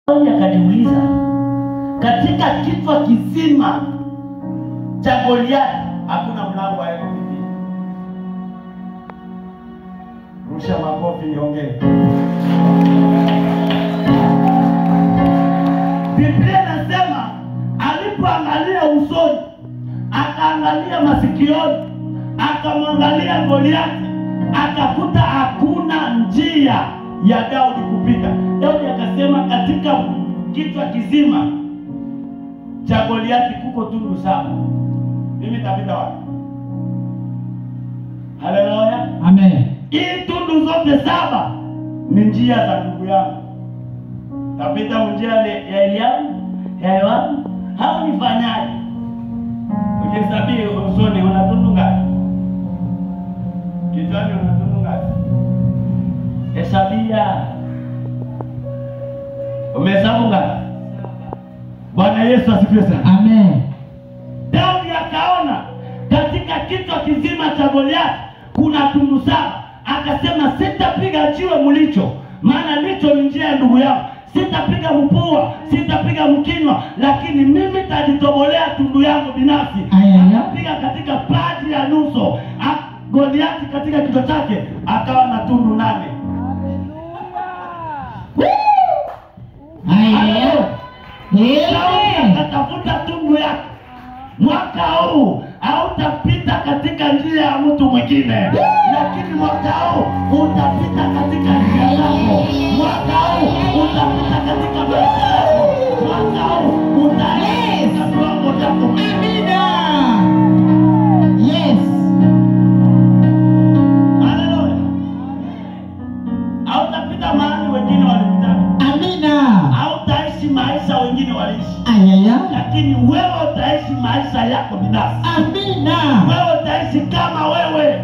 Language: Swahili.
Akajiuliza, katika kichwa kizima cha Goliathi hakuna mlango wa kupitia. Rusha makofi niongee. Biblia inasema alipoangalia usoni, akaangalia masikioni, akamwangalia Goliathi, akakuta hakuna njia ya Daudi kupita. Daudi akasema katika kichwa kizima cha Goliathi kuko tundu 7. Mimi tapita wapi? Haleluya. Amen. Hii tundu zote 7 ni njia za ndugu yangu. Tapita njia ya Eliabu, ya Yoabu, hao nifanyaje? Ukisabiri usoni una tundu ngapi? Kichwani una tundu ngapi? Hesabia. Umehesabu ngapi? Bwana Yesu asifiwe sana. Amen. Daudi akaona katika kichwa kizima cha Goliathi kuna tundu 7. Akasema sitapiga jiwe mlicho, maana licho ni njia ya ndugu yangu. Sitapiga mpua, sitapiga mkinywa, lakini mimi tajitobolea tundu yangu binafsi. Akapiga katika paji ya nuso. Goliathi katika kichwa chake akawa na tundu 8. Akatafuta tundu yake. Mwaka huu hautapita katika njia ya mtu mwingine, lakini mwaka huu utapita katika njia yako. Mwaka huu utapita katika maisha yako. Mwaka huu utaenda kiwango chako. Amina. Yes. Haleluya. Hautapita mahali wengine walipita. Amina. Hautaishi maisha wengine waliishi. Ayaya. Lakini wewe utaishi maisha yako binafsi. Amina. Wewe utaishi kama wewe.